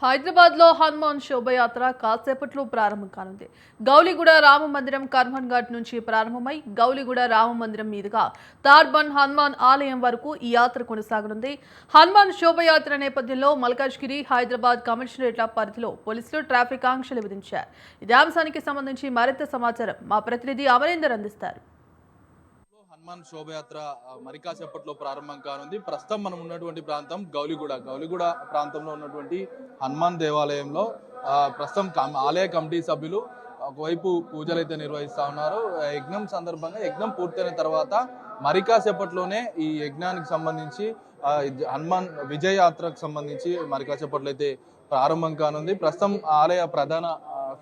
హైదరాబాద్ లో హనుమాన్ శోభయాత్ర కాసేపట్లో ప్రారంభం కానుంది. గౌలిగూడ రామ మందిరం కర్మన్ ఘాట్ నుంచి ప్రారంభమై గౌలిగూడ రామ మందిరం మీదుగా తార్బన్ హనుమాన్ ఆలయం వరకు ఈ యాత్ర కొనసాగనుంది. హనుమాన్ శోభయాత్ర నేపథ్యంలో మల్కాజ్గిరి హైదరాబాద్ కమిషనరేట్ల పరిధిలో పోలీసులు ట్రాఫిక్ ఆంక్షలు విధించారు. ఇదే అంశానికి సంబంధించి మరింత సమాచారం మా ప్రతినిధి అమరేందర్ అందిస్తారు. హనుమాన్ శోభయాత్ర మరి కాసేపట్లో ప్రారంభం కానుంది. ప్రస్తుతం మనం ఉన్నటువంటి ప్రాంతం గౌలిగూడ ప్రాంతంలో ఉన్నటువంటి హనుమాన్ దేవాలయంలో ప్రస్తుతం ఆలయ కమిటీ సభ్యులు ఒకవైపు పూజలు అయితే నిర్వహిస్తా ఉన్నారు. యజ్ఞం సందర్భంగా యజ్ఞం పూర్తయిన తర్వాత మరి కాసేపట్లోనే ఈ యజ్ఞానికి సంబంధించి హనుమాన్ విజయ యాత్రకు సంబంధించి మరి కాసేపట్లో అయితే ప్రారంభం కానుంది. ప్రస్తుతం ఆలయ ప్రధాన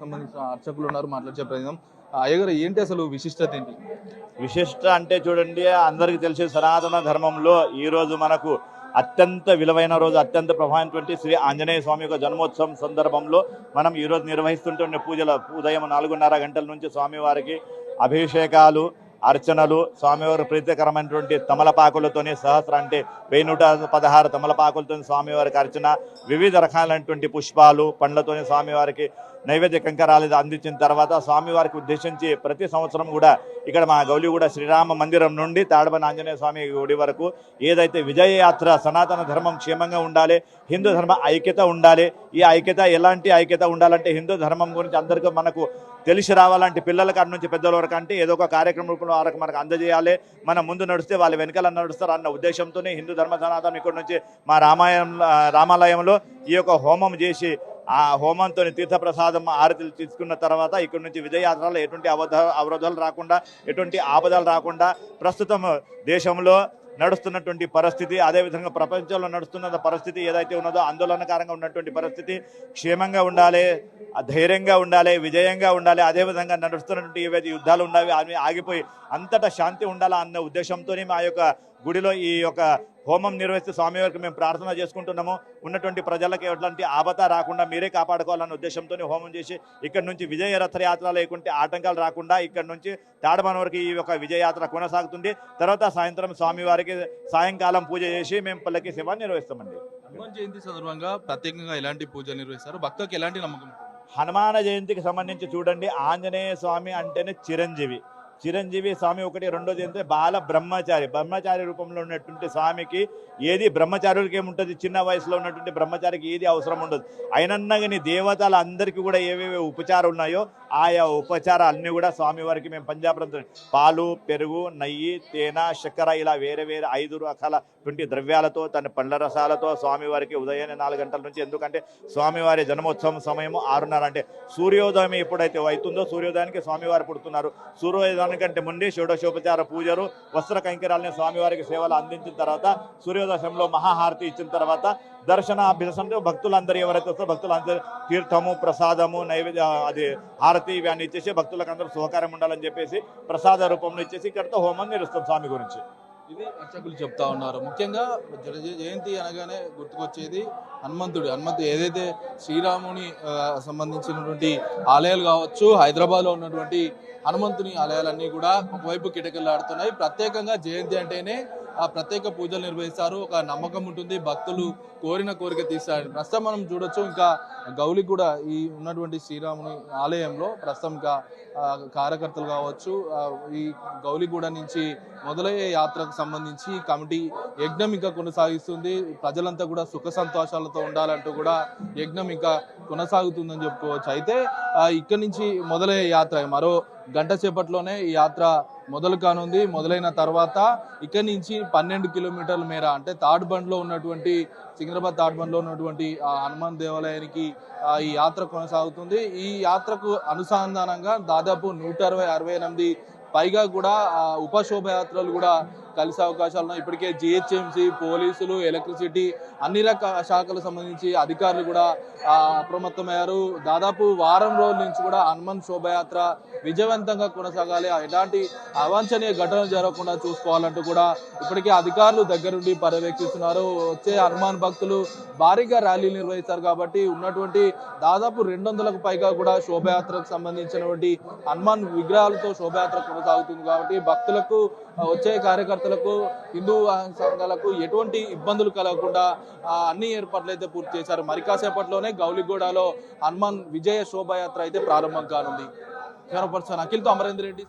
సంబంధించిన అర్చకులు ఉన్నారు, మాట్లాడే ప్రయత్నం. అయ్యగారు, ఏంటి అసలు విశిష్టత ఏంటి? విశిష్ట అంటే చూడండి, అందరికీ తెలిసే సనాతన ధర్మంలో ఈ రోజు మనకు అత్యంత విలువైన రోజు, అత్యంత ప్రభావితమైనటువంటి శ్రీ ఆంజనేయ స్వామి యొక్క జన్మోత్సవం సందర్భంలో మనం ఈరోజు నిర్వహిస్తుంటే పూజల ఉదయం 4:30 గంటల నుంచి స్వామివారికి అభిషేకాలు, అర్చనలు, స్వామివారి ప్రీతికరమైనటువంటి తమలపాకులతోనే అంటే 1116 తమలపాకులతో స్వామివారికి అర్చన, వివిధ రకాలైనటువంటి పుష్పాలు, పండ్లతోని స్వామివారికి నైవేద్య కంకరాలు అందించిన తర్వాత స్వామివారికి ఉద్దేశించి ప్రతి సంవత్సరం కూడా ఇక్కడ మా గౌలిగూడ శ్రీరామ మందిరం నుండి తాడబన్ ఆంజనేయ స్వామి గుడి వరకు ఏదైతే విజయయాత్ర, సనాతన ధర్మం క్షేమంగా ఉండాలి, హిందూ ధర్మ ఐక్యత ఉండాలి. ఈ ఐక్యత ఎలాంటి ఐక్యత ఉండాలంటే హిందూ ధర్మం గురించి అందరికీ మనకు తెలిసి రావాలంటే పిల్లల కాడి నుంచి పెద్దల వరకు అంటే ఏదో ఒక కార్యక్రమం రూపంలో వారికి మనకు అందజేయాలి. మనం ముందు నడిస్తే వాళ్ళు వెనకాల నడుస్తారు అన్న ఉద్దేశంతోనే హిందూ ధర్మ సనాతనం ఇక్కడ నుంచి మా రామాలయంలో ఈ యొక్క హోమం చేసి ఆ హోమంతో తీర్థప్రసాదం ఆరతులు తీసుకున్న తర్వాత ఇక్కడ నుంచి విజయయాత్రలో ఎటువంటి అవరోధాలు రాకుండా, ఎటువంటి ఆపదలు రాకుండా ప్రస్తుతం దేశంలో నడుస్తున్నటువంటి పరిస్థితి, అదేవిధంగా ప్రపంచంలో నడుస్తున్న పరిస్థితి ఏదైతే ఉన్నదో ఆందోళనకరంగా ఉన్నటువంటి పరిస్థితి క్షేమంగా ఉండాలి, ధైర్యంగా ఉండాలి, విజయంగా ఉండాలి. అదేవిధంగా నడుస్తున్నటువంటి ఏవైతే యుద్ధాలు ఉన్నాయో అవి ఆగిపోయి అంతటా శాంతి ఉండాలా అన్న ఉద్దేశంతోనే మా యొక్క గుడిలో ఈ యొక్క హోమం నిర్వహిస్తూ స్వామివారికి మేము ప్రార్థన చేసుకుంటున్నాము. ఉన్నటువంటి ప్రజలకు ఎట్లాంటి ఆపద రాకుండా మీరే కాపాడుకోవాలన్న ఉద్దేశంతో హోమం చేసి ఇక్కడ నుంచి విజయ రథయాత్ర లేకుంటే ఆటంకాలు రాకుండా ఇక్కడ నుంచి తాడబాన్ వరకు ఈ యొక్క విజయయాత్ర కొనసాగుతుంది. తర్వాత సాయంత్రం స్వామివారికి సాయంకాలం పూజ చేసి మేము పల్లకి సేవ నిర్వహిస్తామండి. హనుమాన్ జయంతి సందర్భంగా ప్రత్యేకంగా ఎలాంటి పూజలు నిర్వహిస్తారు? భక్తులకు ఎలాంటి నమ్మకం? హనుమాన జయంతికి సంబంధించి చూడండి, ఆంజనేయ స్వామి అంటేనే చిరంజీవి స్వామి ఒకటి. రెండోది ఏంటంటే బాల బ్రహ్మచారి రూపంలో ఉన్నటువంటి స్వామికి ఏది బ్రహ్మచారులకి ఏముంటుంది, చిన్న వయసులో ఉన్నటువంటి బ్రహ్మచారికి ఏది అవసరం ఉండదు. అయినన్నా కానీ దేవతలు అందరికీ కూడా ఏవేవి ఉపచారాలు ఉన్నాయో ఆయా ఉపచారాలన్నీ కూడా స్వామివారికి మేము పంచామృతం, పాలు, పెరుగు, నెయ్యి, తేనె, చక్కెర ఇలా వేరే 5 రకాలటువంటి ద్రవ్యాలతో తన పండ్ల రసాలతో స్వామివారికి ఉదయాన్నే 4 గంటల నుంచి, ఎందుకంటే స్వామివారి జన్మోత్సవం సమయము 6:30 అంటే సూర్యోదయం ఎప్పుడైతే అవుతుందో సూర్యోదయానికి స్వామివారు పుడుతున్నారు. సూర్యోదయానికంటే ముందే షోడశోపచార పూజలు, వస్త్ర కైంకర్యాలని స్వామివారికి సేవలు అందించిన తర్వాత సూర్యోదయంలో మహాహారతి ఇచ్చిన తర్వాత దర్శనాభ్యసంతో భక్తులందరూ ఎవరైతే వస్తారో భక్తులందరూ తీర్థము, ప్రసాదము, నైవేద్య అది హారతి ఇవన్నీ ఇచ్చేసి భక్తులకు అందరూ సహకారం ఉండాలని చెప్పేసి ప్రసాద రూపంలో ఇచ్చేసి ఇక్కడితో హోమం నిర్వహిస్తాం స్వామి గురించి. ఇది అర్చకులు చెప్తా ఉన్నారు. ముఖ్యంగా జయంతి అనగానే గుర్తుకొచ్చేది హనుమంతు ఏదైతే శ్రీరాముని సంబంధించినటువంటి ఆలయాలు కావచ్చు, హైదరాబాద్లో ఉన్నటువంటి హనుమంతుని ఆలయాలన్నీ కూడా ఒకవైపు కిటకిలాడుతున్నాయి. ప్రత్యేకంగా జయంతి అంటేనే ఆ ప్రత్యేక పూజలు నిర్వహిస్తారు, ఒక నమ్మకం ఉంటుంది, భక్తులు కోరిన కోరిక తీస్తారు. ప్రస్తుతం మనం చూడొచ్చు, ఇంకా గౌలిగూడ ఈ ఉన్నటువంటి శ్రీరాముని ఆలయంలో ప్రస్తుతం ఇంకా కార్యకర్తలు కావచ్చు ఈ గౌలిగూడ నుంచి మొదలయ్యే యాత్రకు సంబంధించి కమిటీ యజ్ఞం ఇంకా కొనసాగిస్తుంది. ప్రజలంతా కూడా సుఖ సంతోషాలతో ఉండాలంటూ కూడా యజ్ఞం ఇంకా కొనసాగుతుందని చెప్పుకోవచ్చు. అయితే ఇక్కడి నుంచి మొదలయ్యే యాత్ర మరో గంట సేపట్లోనే ఈ యాత్ర మొదలు కానుంది. మొదలైన తర్వాత ఇక్కడి నుంచి 12 కిలోమీటర్ల మేర అంటే సికింద్రాబాద్ తాడ్బండ్లో ఉన్నటువంటి హనుమాన్ దేవాలయానికి ఈ యాత్ర కొనసాగుతుంది. ఈ యాత్రకు అనుసంధానంగా దాదాపు 168 పైగా కూడా ఉపశోభయాత్రలు కూడా కలిసే అవకాశాలు ఉన్నాయి. ఇప్పటికే జిహెచ్ఎంసీ, పోలీసులు, ఎలక్ట్రిసిటీ అన్ని రకాల శాఖలకు సంబంధించి అధికారులు కూడా అప్రమత్తమయ్యారు. దాదాపు వారం రోజుల నుంచి కూడా హనుమాన్ శోభయాత్ర విజయవంతంగా కొనసాగాలి, ఎలాంటి అవాంఛనీయ ఘటనలు జరగకుండా చూసుకోవాలంటూ కూడా ఇప్పటికే అధికారులు దగ్గరుండి పర్యవేక్షిస్తున్నారు. వచ్చే హనుమాన్ భక్తులు భారీగా ర్యాలీలు నిర్వహిస్తారు కాబట్టి ఉన్నటువంటి దాదాపు 200కు పైగా కూడా శోభయాత్రకు సంబంధించినటువంటి హనుమాన్ విగ్రహాలతో శోభయాత్ర కొనసాగుతుంది కాబట్టి భక్తులకు వచ్చే కార్యకర్తలు భక్తులకు హిందూ సంఘాలకు ఎటువంటి ఇబ్బందులు కలగకుండా అన్ని ఏర్పాట్లు అయితే పూర్తి చేశారు. మరి కాసేపట్లోనే గౌలిగూడలో హనుమాన్ విజయ శోభాయాత్ర అయితే ప్రారంభం కానుంది. కెమెరా పర్సన్ అఖిల్తో అమరేందర్ రెడ్డి.